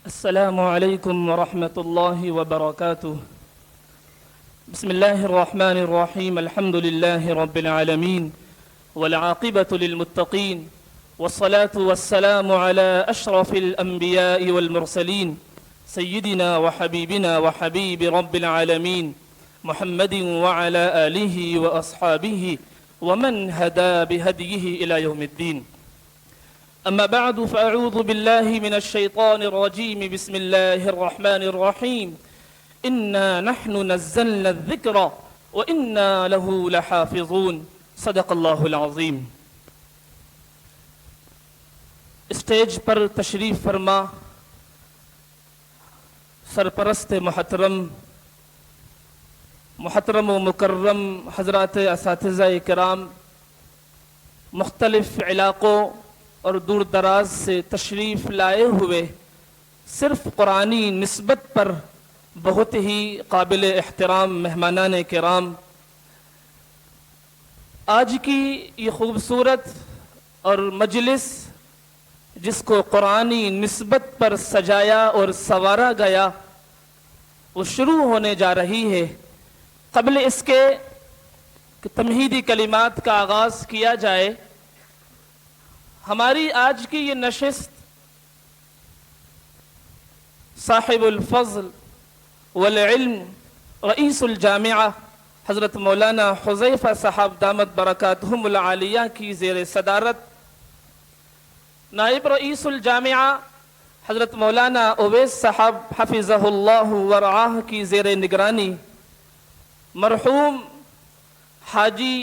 السلام عليكم ورحمة الله وبركاته. بسم الله الرحمن الرحيم. الحمد لله رب العالمين والعاقبة للمتقين والصلاة والسلام على أشرف الأنبياء والمرسلين سيدنا وحبيبنا وحبيب رب العالمين محمد وعلى آله وأصحابه ومن هدى بهديه إلى يوم الدين. أما بعد فأعوذ بالله من الشيطان الرجيم. بسم الله الرحمن الرحيم. إنا نحن نزلنا الذكر وإنا له لحافظون. صدق اللہ العظیم. اسٹیج پر تشریف فرما سرپرست محترم و مکرم حضرات اساتذہ کرام، مختلف علاقوں اور دور دراز سے تشریف لائے ہوئے صرف قرآنی نسبت پر بہت ہی قابل احترام مہمانان کرام، آج کی یہ خوبصورت اور مجلس جس کو قرآنی نسبت پر سجایا اور سنوارا گیا وہ شروع ہونے جا رہی ہے. قبل اس کے کہ تمہیدی کلمات کا آغاز کیا جائے، ہماری آج کی یہ نشست صاحب الفضل والعلم رئیس الجامعہ حضرت مولانا حذیفہ صاحب دامت برکاتہم العالیہ کی زیر صدارت، نائب رئیس الجامعہ حضرت مولانا اویس صاحب حفظہ اللہ ورعاہ کی زیر نگرانی، مرحوم حاجی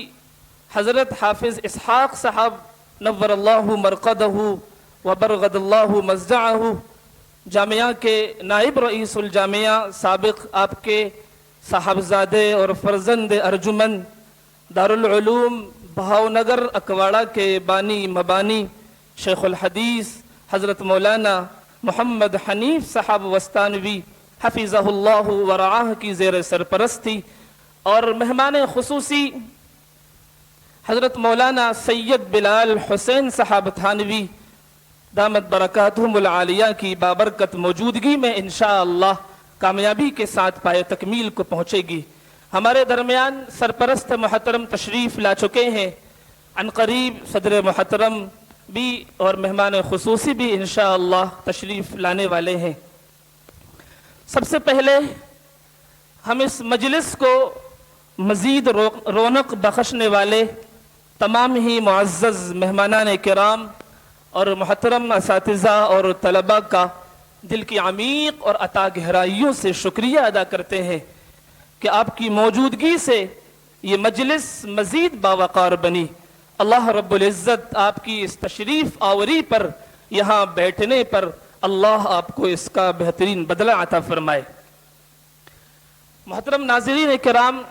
حضرت حافظ اسحاق صاحب نور اللہ مرقدہ وبرغد اللہ مضجعہ، جامعہ کے نائب رئیس الجامعہ سابق آپ کے صاحبزادے اور فرزند ارجمند دارالعلوم بہاؤنگر اکواڑہ کے بانی مبانی شیخ الحدیث حضرت مولانا محمد حنیف صاحب وستانوی حفظہ اللہ ورعاہ کی زیر سرپرستی، اور مہمان خصوصی حضرت مولانا سید بلال حسین صاحب تھانوی دامت برکاتہم العالیہ کی بابرکت موجودگی میں انشاءاللہ کامیابی کے ساتھ پائے تکمیل کو پہنچے گی. ہمارے درمیان سرپرست محترم تشریف لا چکے ہیں، عن قریب صدر محترم بھی اور مہمان خصوصی بھی انشاءاللہ تشریف لانے والے ہیں. سب سے پہلے ہم اس مجلس کو مزید رونق بخشنے والے تمام ہی معزز مہمانان کرام اور محترم اساتذہ اور طلباء کا دل کی عمیق اور عطا گہرائیوں سے شکریہ ادا کرتے ہیں کہ آپ کی موجودگی سے یہ مجلس مزید باوقار بنی. اللہ رب العزت آپ کی اس تشریف آوری پر، یہاں بیٹھنے پر اللہ آپ کو اس کا بہترین بدلہ عطا فرمائے. محترم ناظرین کرام،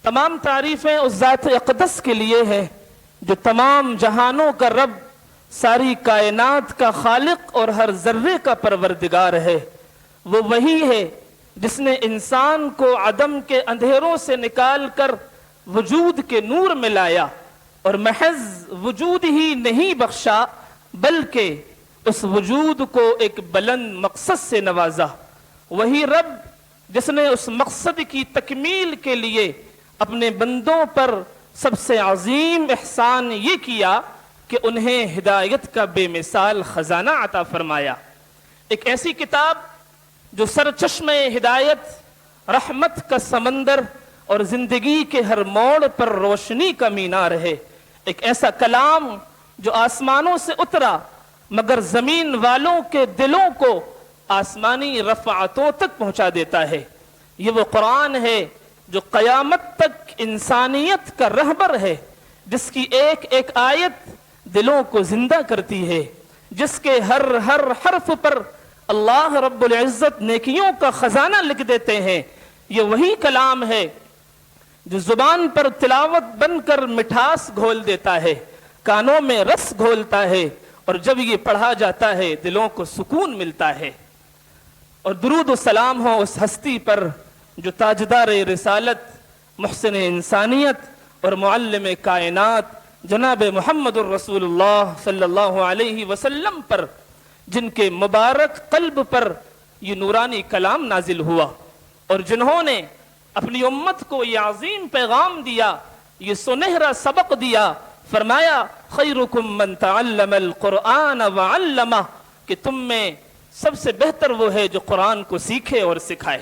تمام تعریفیں اس ذات اقدس کے لیے ہیں جو تمام جہانوں کا رب، ساری کائنات کا خالق اور ہر ذرے کا پروردگار ہے. وہ وہی ہے جس نے انسان کو عدم کے اندھیروں سے نکال کر وجود کے نور میں لایا اور محض وجود ہی نہیں بخشا بلکہ اس وجود کو ایک بلند مقصد سے نوازا. وہی رب جس نے اس مقصد کی تکمیل کے لیے اپنے بندوں پر سب سے عظیم احسان یہ کیا کہ انہیں ہدایت کا بے مثال خزانہ عطا فرمایا. ایک ایسی کتاب جو سرچشمہ ہدایت، رحمت کا سمندر اور زندگی کے ہر موڑ پر روشنی کا مینار ہے. ایک ایسا کلام جو آسمانوں سے اترا مگر زمین والوں کے دلوں کو آسمانی رفعتوں تک پہنچا دیتا ہے. یہ وہ قرآن ہے جو قیامت تک انسانیت کا رہبر ہے، جس کی ایک ایک آیت دلوں کو زندہ کرتی ہے، جس کے ہر حرف پر اللہ رب العزت نیکیوں کا خزانہ لکھ دیتے ہیں. یہ وہی کلام ہے جو زبان پر تلاوت بن کر مٹھاس گھول دیتا ہے، کانوں میں رس گھولتا ہے، اور جب یہ پڑھا جاتا ہے دلوں کو سکون ملتا ہے. اور درود و سلام ہو اس ہستی پر جو تاجدار رسالت، محسن انسانیت اور معلم کائنات جناب محمد الرسول اللہ صلی اللہ علیہ وسلم پر جن کے مبارک قلب پر یہ نورانی کلام نازل ہوا اور جنہوں نے اپنی امت کو یہ عظیم پیغام دیا، یہ سنہرا سبق دیا، فرمایا خیرکم من تعلم القرآن وعلمہ، کہ تم میں سب سے بہتر وہ ہے جو قرآن کو سیکھے اور سکھائے۔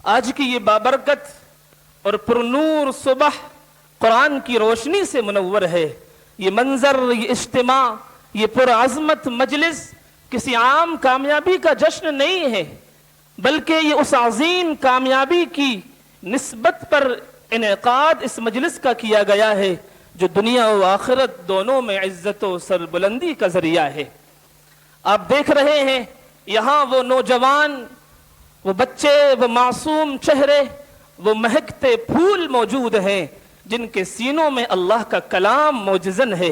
آج کی یہ بابرکت اور پرنور صبح قرآن کی روشنی سے منور ہے۔ یہ منظر، یہ اجتماع، یہ پرعظمت مجلس کسی عام کامیابی کا جشن نہیں ہے، بلکہ یہ اس عظیم کامیابی کی نسبت پر انعقاد اس مجلس کا کیا گیا ہے جو دنیا و آخرت دونوں میں عزت و سربلندی کا ذریعہ ہے۔ آپ دیکھ رہے ہیں یہاں وہ نوجوان، وہ بچے، وہ معصوم چہرے، وہ مہکتے پھول موجود ہیں جن کے سینوں میں اللہ کا کلام موجزن ہے،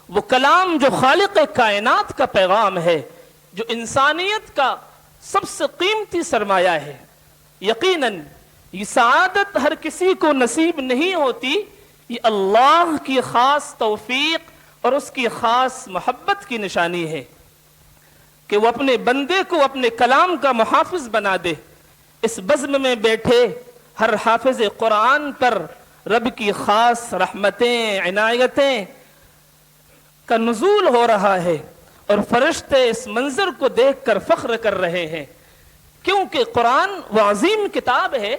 وہ کلام جو خالق کائنات کا پیغام ہے، جو انسانیت کا سب سے قیمتی سرمایہ ہے۔ یقیناً یہ سعادت ہر کسی کو نصیب نہیں ہوتی، یہ اللہ کی خاص توفیق اور اس کی خاص محبت کی نشانی ہے کہ وہ اپنے بندے کو اپنے کلام کا محافظ بنا دے۔ اس بزم میں بیٹھے ہر حافظ قرآن پر رب کی خاص رحمتیں، عنایتیں کا نزول ہو رہا ہے، اور فرشتے اس منظر کو دیکھ کر فخر کر رہے ہیں، کیونکہ قرآن وہ عظیم کتاب ہے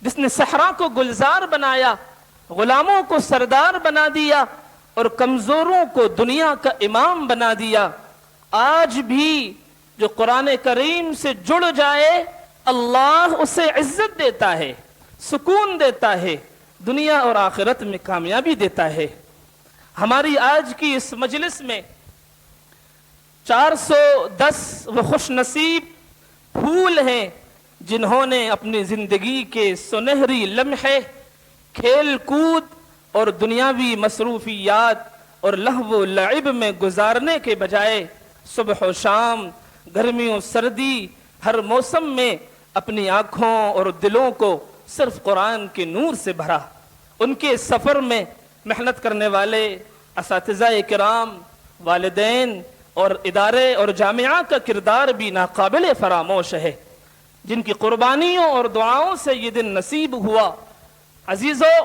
جس نے صحرا کو گلزار بنایا، غلاموں کو سردار بنا دیا اور کمزوروں کو دنیا کا امام بنا دیا۔ آج بھی جو قرآن کریم سے جڑ جائے اللہ اسے عزت دیتا ہے، سکون دیتا ہے، دنیا اور آخرت میں کامیابی دیتا ہے۔ ہماری آج کی اس مجلس میں 410 وہ خوش نصیب پھول ہیں جنہوں نے اپنی زندگی کے سنہری لمحے کھیل کود اور دنیاوی مصروفیات اور لہو و لعب میں گزارنے کے بجائے صبح و شام، گرمی و سردی، ہر موسم میں اپنی آنکھوں اور دلوں کو صرف قرآن کے نور سے بھرا۔ ان کے سفر میں محنت کرنے والے اساتذہ کرام، والدین اور ادارے اور جامعہ کا کردار بھی ناقابل فراموش ہے، جن کی قربانیوں اور دعاؤں سے یہ دن نصیب ہوا۔ عزیزو،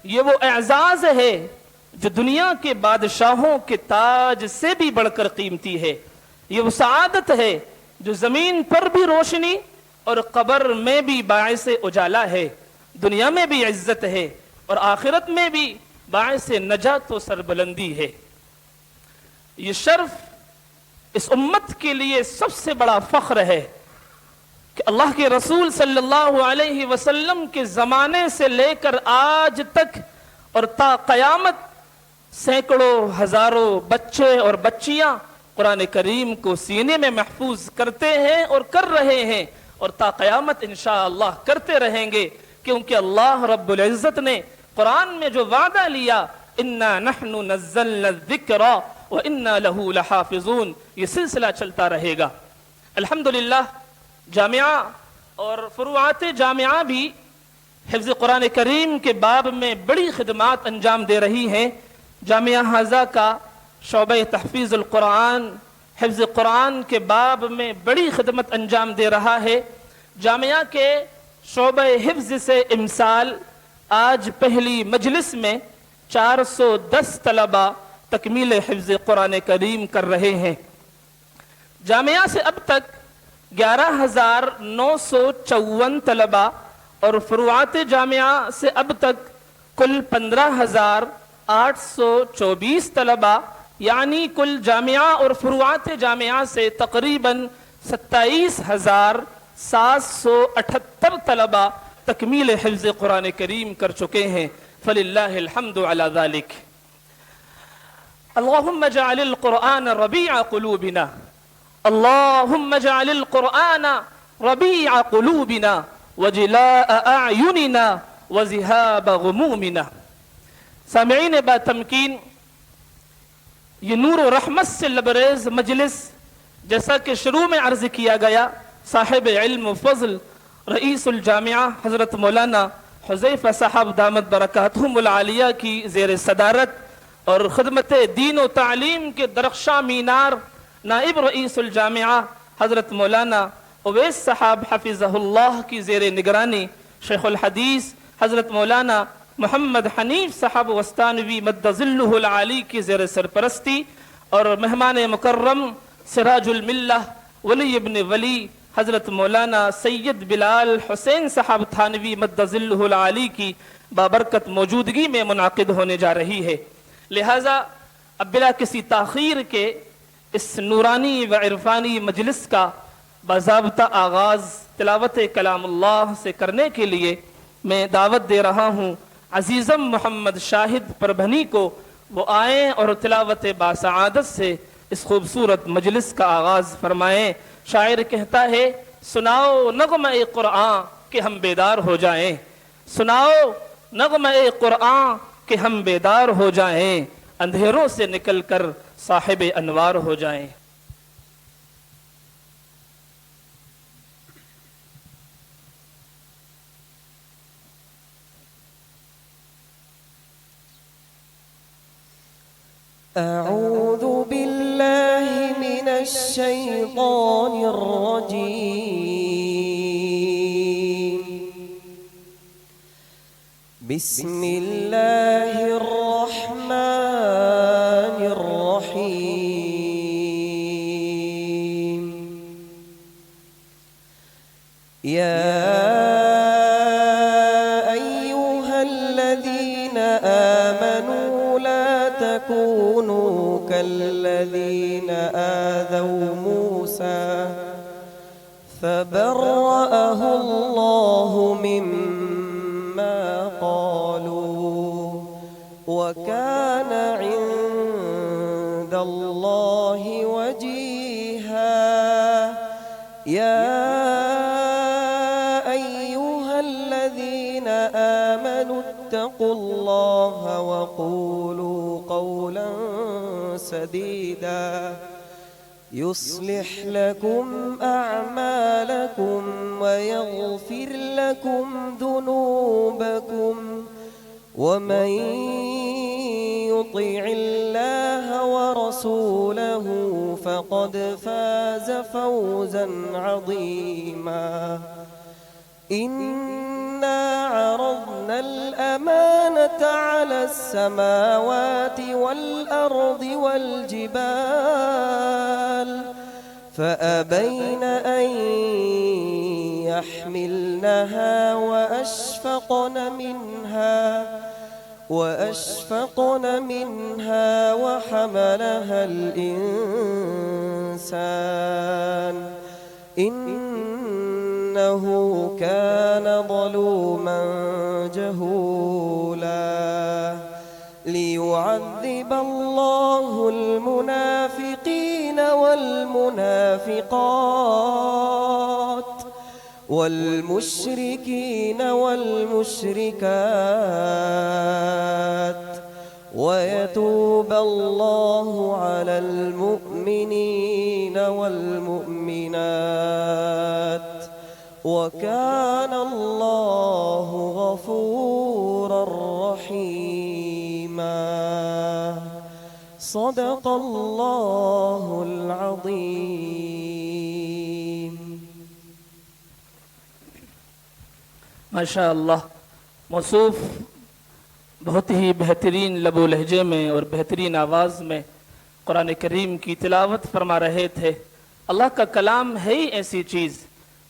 یہ وہ اعزاز ہے جو دنیا کے بادشاہوں کے تاج سے بھی بڑھ کر قیمتی ہے۔ یہ وہ سعادت ہے جو زمین پر بھی روشنی اور قبر میں بھی باعث اجالا ہے، دنیا میں بھی عزت ہے اور آخرت میں بھی باعث نجات و سربلندی ہے۔ یہ شرف اس امت کے لیے سب سے بڑا فخر ہے کہ اللہ کے رسول صلی اللہ علیہ وسلم کے زمانے سے لے کر آج تک اور تا قیامت سینکڑوں ہزاروں بچے اور بچیاں قرآن کریم کو سینے میں محفوظ کرتے ہیں اور کر رہے ہیں، اور تا قیامت انشاءاللہ کرتے رہیں گے، کیونکہ اللہ رب العزت نے قرآن میں جو وعدہ لیا اِنَّا نَحْنُ نَزَّلْنَا الذِّكْرَ وَإِنَّا لَهُ لَحَافِظُونَ، یہ سلسلہ چلتا رہے گا۔ الحمدللہ جامعہ اور فروعات جامعہ بھی حفظ قرآن کریم کے باب میں بڑی خدمات انجام دے رہی ہیں۔ جامعہ حاضہ کا شعبہ تحفیظ القرآن حفظ قرآن کے باب میں بڑی خدمت انجام دے رہا ہے۔ جامعہ کے شعبہ حفظ سے امسال آج پہلی مجلس میں 410 طلبہ تکمیل حفظ قرآن کریم کر رہے ہیں۔ جامعہ سے اب تک 11,954 طلبہ اور فروعات جامعہ سے اب تک کل 15,824 طلبہ، یعنی کل جامعہ اور فروعات جامعہ سے تقریباً 27,778 طلبہ تکمیل حفظ قرآن کریم کر چکے ہیں۔ فللہ الحمد علی ذالک۔ اللہم اجعل القرآن ربیع قلوبنا، اللہم اجعل القرآن ربیع قلوبنا وجلاء اعیننا وذہاب غمومنا۔ سامعین با تمکین، یہ نور و رحمت سے لبریز مجلس جیسا کہ شروع میں عرض کیا گیا، صاحب علم و فضل رئیس الجامعہ حضرت مولانا حذیفہ صاحب دامت برکاتہم العالیہ کی زیر صدارت اور خدمت دین و تعلیم کے درخشاں مینار نائب رئیس الجامعہ حضرت مولانا اویس صاحب حفظہ اللہ کی زیر نگرانی شیخ الحدیث حضرت مولانا محمد حنیف صاحب وستانوی مد ظلہ العالی کی زیر سرپرستی، اور مہمان مکرم سراج الملہ ولی ابن ولی حضرت مولانا سید بلال حسین صاحب تھانوی مد ظلہ العالی کی بابرکت موجودگی میں منعقد ہونے جا رہی ہے۔ لہٰذا اب بلا کسی تاخیر کے اس نورانی و عرفانی مجلس کا باضابطہ آغاز تلاوت کلام اللہ سے کرنے کے لیے میں دعوت دے رہا ہوں عزیزم محمد شاہد پربھنی کو، وہ آئیں اور تلاوت باسعادت سے اس خوبصورت مجلس کا آغاز فرمائیں۔ شاعر کہتا ہے سناؤ نغمہ قرآن کہ ہم بیدار ہو جائیں، سناؤ نغمہ قرآن کہ ہم بیدار ہو جائیں، اندھیروں سے نکل کر صاحب انوار ہو جائیں۔ أعوذ بالله من الشيطان الرجيم بسم الله الرحمن الرحيم يا أيها الذين آمنوا لا تكونوا كالذين آذوا موسى فبرأه الله مما قالوا وكان عند الله وجيها يا أيها الذين آمنوا اتقوا الله وقولوا قولا سديدا يصلح لكم أعمالكم ويغفر لكم ذنوبكم ومن يطع الله ورسوله فقد فاز فوزا عظيما إنا عرضنا الأمانة على السماوات والأرض والجبال فأبين أن يحملنها وأشفقن منها وحملها الإنسان إنه كان ظلوما جهولا ليعذب الله المنافقين والمنافقات والمشركين والمشركات ويتوب الله على المؤمنين والمؤمنات وكان الله غفورا رحيما صدق الله العظيم۔ ماشاء اللہ، موصوف بہت ہی بہترین لب و لہجے میں اور بہترین آواز میں قرآن کریم کی تلاوت فرما رہے تھے۔ اللہ کا کلام ہے ہی ایسی چیز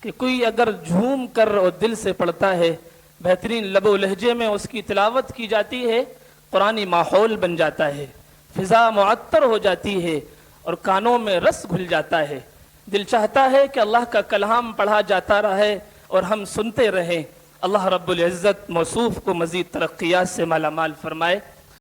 کہ کوئی اگر جھوم کر اور دل سے پڑھتا ہے، بہترین لب و لہجے میں اس کی تلاوت کی جاتی ہے، قرآنی ماحول بن جاتا ہے، فضا معطر ہو جاتی ہے اور کانوں میں رس گھل جاتا ہے۔ دل چاہتا ہے کہ اللہ کا کلام پڑھا جاتا رہے اور ہم سنتے رہیں۔ اللہ رب العزت موصوف کو مزید ترقیات سے مالا مال فرمائے۔